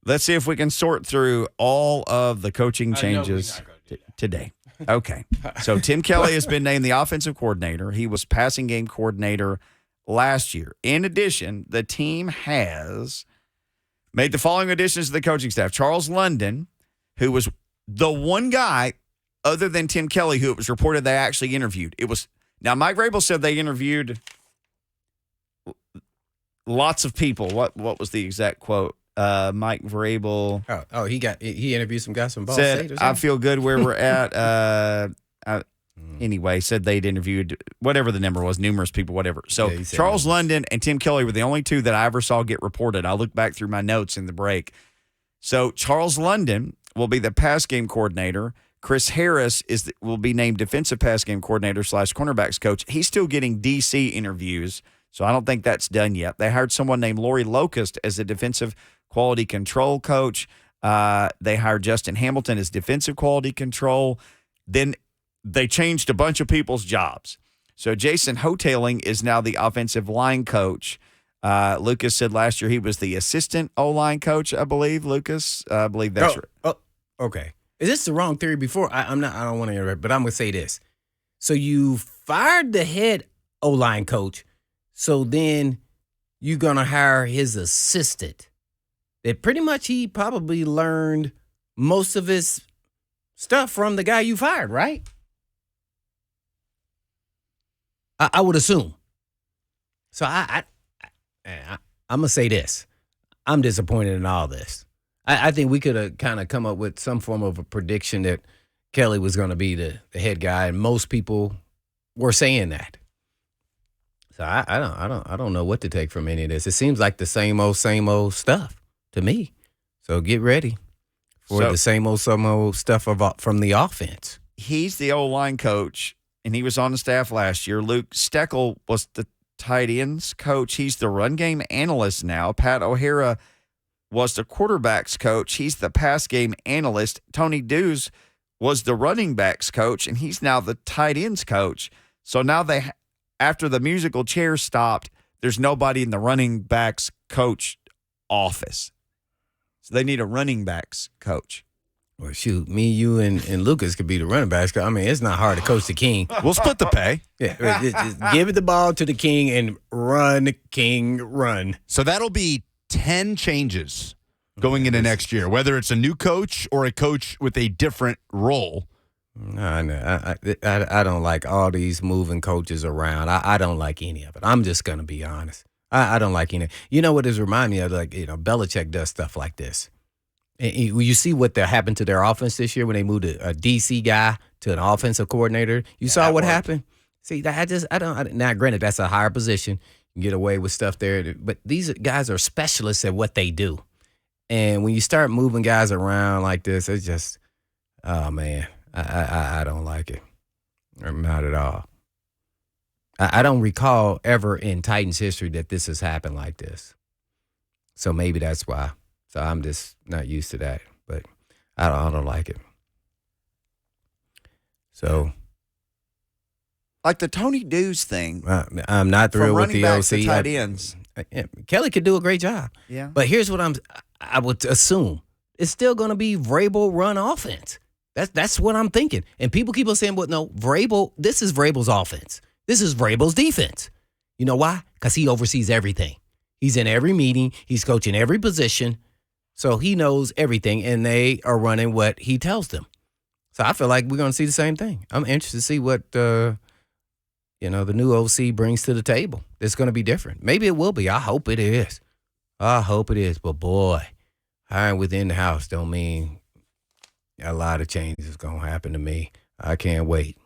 Let's see if we can sort through all of the coaching I know we're changes not gonna do that. today. Okay. So Tim Kelly has been named the offensive coordinator. He was passing game coordinator last year. In addition, the team has made the following additions to the coaching staff. Charles London, who was the one guy other than Tim Kelly who it was reported they actually interviewed. Now Mike Vrabel said they interviewed lots of people. What was the exact quote? Mike Vrabel He interviewed some guys from Ball said, State or "I something? feel good where we're at." Anyway, said they'd interviewed whatever the number was, numerous people, whatever. So Yeah, he said Charles numbers. London and Tim Kelly were the only two that I ever saw get reported. I looked back through my notes in the break. So Charles London will be the pass game coordinator. Chris Harris will be named defensive pass game coordinator / cornerbacks coach. He's still getting DC interviews, so I don't think that's done yet. They hired someone named Lori Locust as a defensive quality control coach. They hired Justin Hamilton as defensive quality control. Then they changed a bunch of people's jobs. So Jason Hoteling is now the offensive line coach. Lucas said last year he was the assistant O-line coach, I believe, Lucas. I believe that's right. Oh, okay. Is this the wrong theory before? I don't want to interrupt, but I'm going to say this. So you fired the head O-line coach, so then you're going to hire his assistant. That pretty much he probably learned most of his stuff from the guy you fired, right? I would assume. So I'm going to say this. I'm disappointed in all this. I think we could have kind of come up with some form of a prediction that Kelly was going to be the head guy, and most people were saying that. So I don't know what to take from any of this. It seems like the same old stuff to me. So get ready for the same old stuff from the offense. He's the O-line coach, and he was on the staff last year. Luke Steckel was the tight ends coach. He's the run game analyst now. Pat O'Hara was the quarterbacks coach. He's the pass game analyst. Tony Dews was the running backs coach, and he's now the tight ends coach. So now after the musical chairs stopped, there's nobody in the running backs coach office. So they need a running backs coach. Well, shoot, me, you, and Lucas could be the running backs. I mean, it's not hard to coach the king. We'll split the pay. Yeah, just give it the ball to the king and run, king, run. So that'll be 10 changes going into next year, whether it's a new coach or a coach with a different role. I don't like all these moving coaches around. I don't like any of it. I'm just going to be honest. I don't like any. You know what this reminds me of? Belichick does stuff like this. And you see what happened to their offense this year when they moved a DC guy to an offensive coordinator. You saw what happened. See, now granted, that's a higher position. You can get away with stuff there, but these guys are specialists at what they do. And when you start moving guys around like this, it's just, oh man, I don't like it. Not at all. I don't recall ever in Titans history that this has happened like this. So maybe that's why. So I'm just not used to that, but I don't like it. So, Like the Tony Dews thing. I'm not thrilled with the backs OC. to tight ends. Kelly could do a great job. Yeah. But here's what I would assume. It's still going to be Vrabel run offense. That's what I'm thinking. And people keep on saying, well, no, this is Vrabel's offense. This is Vrabel's defense. You know why? Because he oversees everything. He's in every meeting. He's coaching every position. So he knows everything, and they are running what he tells them. So I feel like we're going to see the same thing. I'm interested to see what the new OC brings to the table. It's going to be different. Maybe it will be. I hope it is. But boy, hiring within the house don't mean a lot of changes is going to happen to me. I can't wait.